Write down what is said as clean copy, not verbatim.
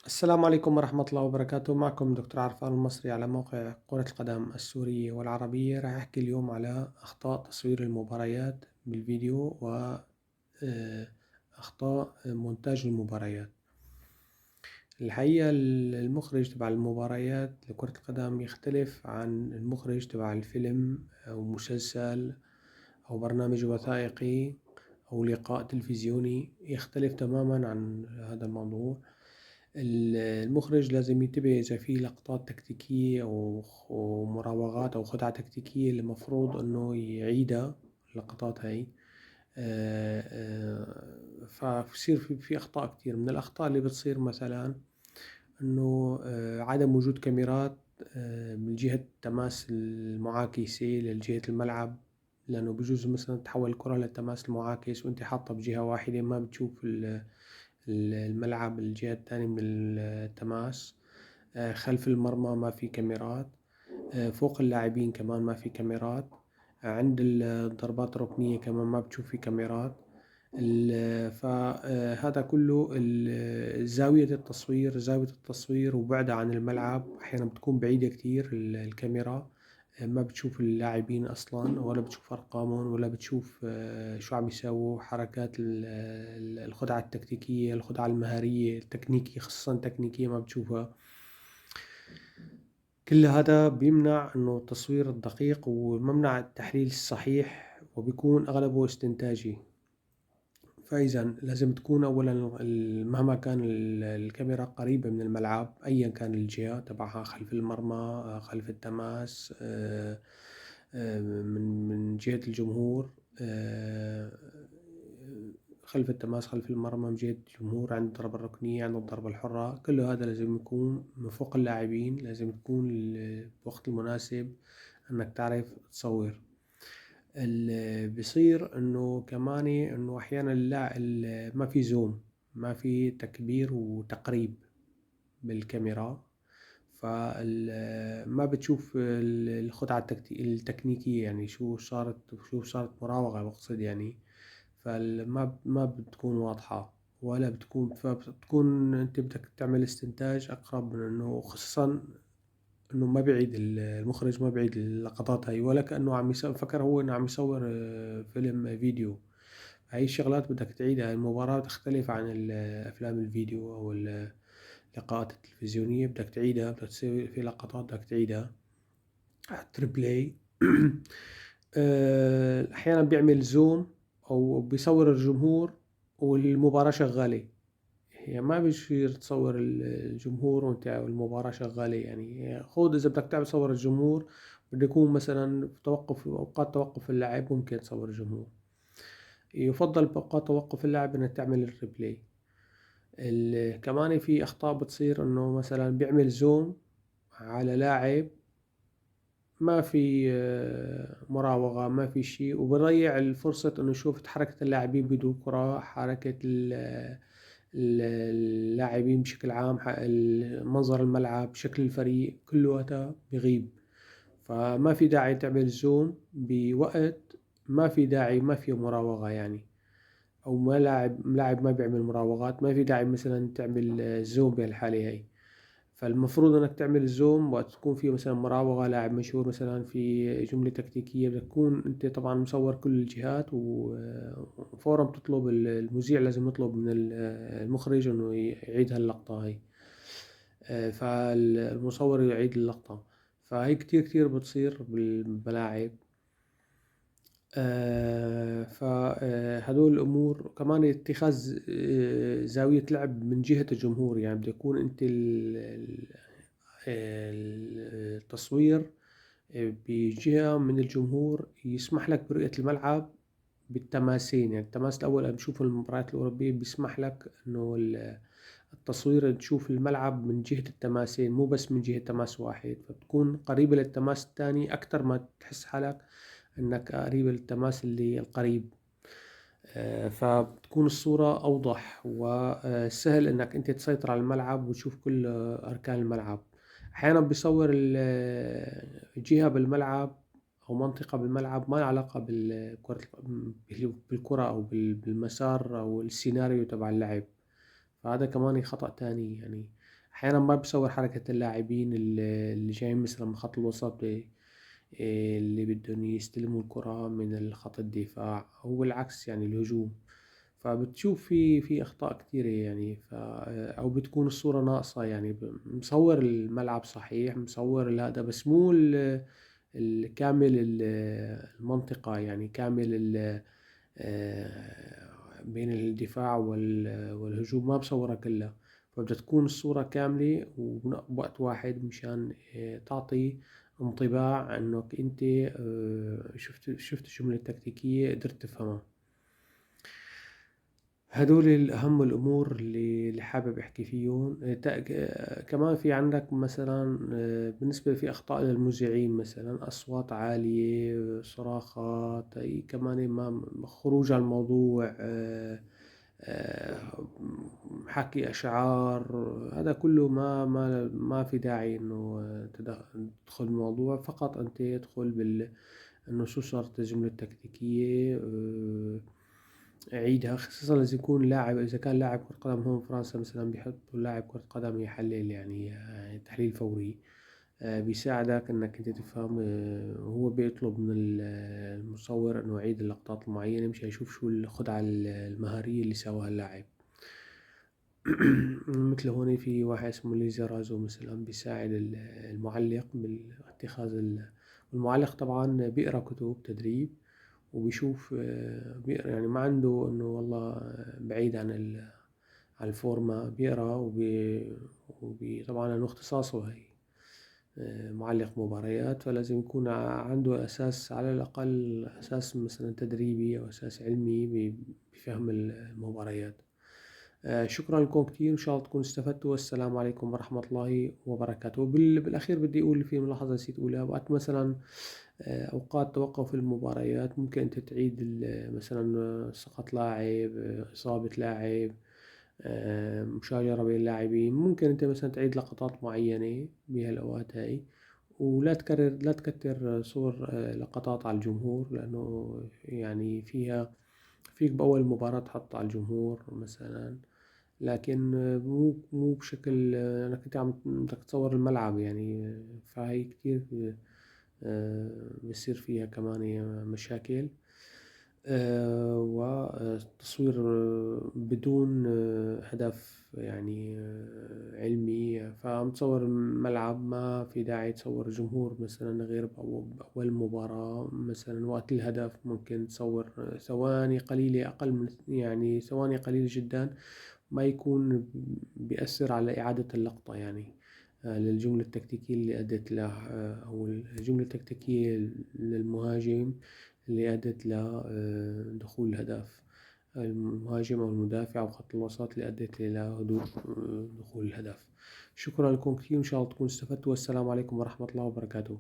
السلام عليكم ورحمة الله وبركاته. معكم دكتور عرفان المصري على موقع كرة القدم السورية والعربية. راح أحكي اليوم على أخطاء تصوير المباريات بالفيديو وأخطاء مونتاج المباريات. الحقيقة المخرج تبع المباريات لكرة القدم يختلف عن المخرج تبع الفيلم أو مسلسل أو برنامج وثائقي أو لقاء تلفزيوني، يختلف تماما عن هذا الموضوع. المخرج لازم ينتبه إذا في لقطات تكتيكية أو مراوغات أو خدعة تكتيكية اللي المفروض إنه يعيدها اللقطات هاي. فبصير في أخطاء كتير. من الأخطاء اللي بتصير مثلا إنه عدم وجود كاميرات من جهة تماس المعاكسة لجهة الملعب، لأنه بجوز مثلا تحول الكرة للتماس المعاكس وأنت حاطة بجهة واحدة، ما بتشوف الملعب الجهة التانية من التماس. خلف المرمى ما في كاميرات. فوق اللاعبين كمان ما في كاميرات. عند الضربات الركنية كمان ما بتشوف في كاميرات. فهذا كله زاوية التصوير وبعدها عن الملعب أحيانا بتكون بعيدة كتير الكاميرا. ما بتشوف اللاعبين أصلا، ولا بتشوف أرقامهم، ولا بتشوف شو عم يساووا حركات الخدعة التكتيكية، الخدعة المهارية التكنيكية، خصوصا التكنيكية ما بتشوفها. كل هذا بيمنع انه التصوير الدقيق وممنع التحليل الصحيح، وبيكون اغلبه استنتاجي. فاذا لازم تكون اولا مهما كان الكاميرا قريبة من الملعب ايا كان الجهة تبعها، خلف المرمى، خلف التماس، من جهة الجمهور، خلف التماس، خلف المرمى، من جهة الجمهور، عند الضربة الركنية، عند الضربة الحرة. كل هذا لازم يكون من فوق اللاعبين. لازم تكون الوقت المناسب انك تعرف تصور. اللي بيصير انه كمان انه احيانا ما في زوم، ما في تكبير وتقريب بالكاميرا، فما بتشوف الخدعة التكنيكية، يعني شو صارت مراوغة بقصد يعني. فما بتكون واضحة ولا بتكون، فبتكون انت بدك تعمل استنتاج اقرب من انه، خصوصا انه ما بيعيد المخرج ما بيعيد اللقطات هاي، ولا كأنه عم يصور، فكر هو انه عم يصور فيلم فيديو. هاي الشغلات بدك تعيدها. المباراة تختلف عن الافلام الفيديو او اللقاءات التلفزيونية، بدك تعيدها، بدك تسوي في لقطات بدك تعيدها تريبلاي. احيانا بيعمل زوم او بيصور الجمهور والمباراة شغالة. هي ما بيصير تصور الجمهور وانت المباراة شغالة. يعني خود اذا بدك تعمل تصور الجمهور، بده يكون مثلا في اوقات توقف اللاعب ممكن تصور الجمهور. يفضل بأوقات توقف اللاعب انك تعمل الريبلاي. كمان في اخطاء بتصير انه مثلا بيعمل زوم على لاعب، ما في مراوغة، ما في شيء، وبضيع الفرصة انه يشوف حركة اللاعبين بدون كرة، حركة اللاعبين بشكل عام، منظر الملعب، شكل الفريق، كله هذا بيغيب. فما في داعي تعمل زوم بوقت ما في داعي، ما في مراوغة يعني، او ما لاعب ما بيعمل مراوغات، ما في داعي مثلا تعمل زوم بهالحالة هي. فالمفروض انك تعمل زوم وقت تكون في مثلا مراوغة لاعب مشهور، مثلا في جملة تكتيكية، بدك تكون انت طبعا مصور كل الجهات، وفورا بتطلب المذيع لازم يطلب من المخرج انه يعيد هاللقطة هاي. فالمصور يعيد اللقطة. فهي كتير كتير بتصير بالملاعب. فهدول الأمور كمان، اتخاذ زاوية لعب من جهة الجمهور. يعني بده يكون أنت التصوير بجهة من الجمهور يسمح لك برؤية الملعب بالتماسين. يعني التماس الأول أنا بشوف المباريات الأوروبية بيسمح لك إنه التصوير تشوف الملعب من جهة التماسين، مو بس من جهة تماس واحد، فبتكون قريبة للتماس الثاني أكتر ما تحس حالك إنك قريب للتماس اللي القريب. فبتكون الصورة أوضح وسهل إنك أنت تسيطر على الملعب وتشوف كل أركان الملعب. أحيانا بيصور جهة بالملعب أو منطقة بالملعب ما لها علاقة بالكرة أو بالمسار أو السيناريو تبع اللعب. فهذا كمان خطأ تاني يعني. أحيانا ما بصور حركة اللاعبين اللي جايين مثلا من خط الوسط، اللي بدهم يستلموا الكرة من خط الدفاع أو بالعكس يعني الهجوم. فبتشوف في أخطاء كتيرة يعني أو بتكون الصورة ناقصة، يعني مصور الملعب صحيح، مصور هذا، بس مو الكامل المنطقة، يعني كامل بين الدفاع والهجوم ما بصورها كلها. فبدها تكون الصورة كاملة وبوقت واحد مشان تعطي انطباع انك انت شفت الجملة التكتيكية قدرت تفهمها. هدول الأهم الأمور اللي حابب أحكي فيهم. كمان في عندك مثلا بالنسبة في أخطاء للمذيعين، مثلا أصوات عالية، صراخات، أي كمان ما خروج عن الموضوع، آه، حكي أشعار، هذا كله ما في داعي إنه تدخل الموضوع. فقط أنت تدخل إنه شو صارت الجملة التكتيكية، عيدها، خصوصا إذا يكون لاعب، إذا كان لاعب كرة قدم هون فرنسا مثلا بيحطوا لاعب كرة قدم يحلل، يعني تحليل فوري، بيساعدك إنك أنت تفهم. هو بيطلب من المصور إنه يعيد اللقطات المعينة مشان يشوف شو الخدعة المهارية اللي سواها اللاعب. مثل هون في واحد اسمه ليزرازو مثلا بيساعد المعلق باتخاذ المعلق طبعا بيقرأ كتب تدريب وبيشوف، بيقرأ، يعني ما عنده إنه والله بعيد عن عن الفورمة، بيقرأ طبعا إنه اختصاصه هي معلق مباريات، فلازم يكون عنده أساس، على الأقل أساس مثلا تدريبي أو أساس علمي بفهم المباريات. شكرا لكم كتير، إن شاء الله تكونوا استفدتوا، والسلام عليكم ورحمة الله وبركاته. بالأخير بدي أقول في ملاحظة نسيت أقولها. وقت مثلا أوقات توقف المباريات ممكن أنت تعيد مثلا سقط لاعب، إصابة لاعب، مشاجرة بين اللاعبين، ممكن أنت مثلا تعيد لقطات معينة بهالأوقات هاي، ولا تكرر، لا تكتر صور لقطات على الجمهور، لأنه يعني فيك بأول مباراة تحط على الجمهور مثلا، لكن مو بشكل انك انت بدك تصور الملعب يعني. فهي كتير بصير فيها كمان مشاكل، وتصوير بدون هدف يعني علمي. فعم تصور الملعب، ما في داعي تصور جمهور مثلا غير بأول مباراة، مثلا وقت الهدف ممكن تصور ثواني قليلة، أقل من يعني ثواني قليلة جدا، ما يكون بيأثر على إعادة اللقطة يعني للجملة التكتيكية اللي أدت له، أو الجملة التكتيكية للمهاجم اللي أدت لدخول الهدف، المهاجم أو المدافع أو خط الوسط اللي أدت دخول الهدف. شكرا لكم كثير، إن شاء الله تكونوا استفدتوا، والسلام عليكم ورحمة الله وبركاته.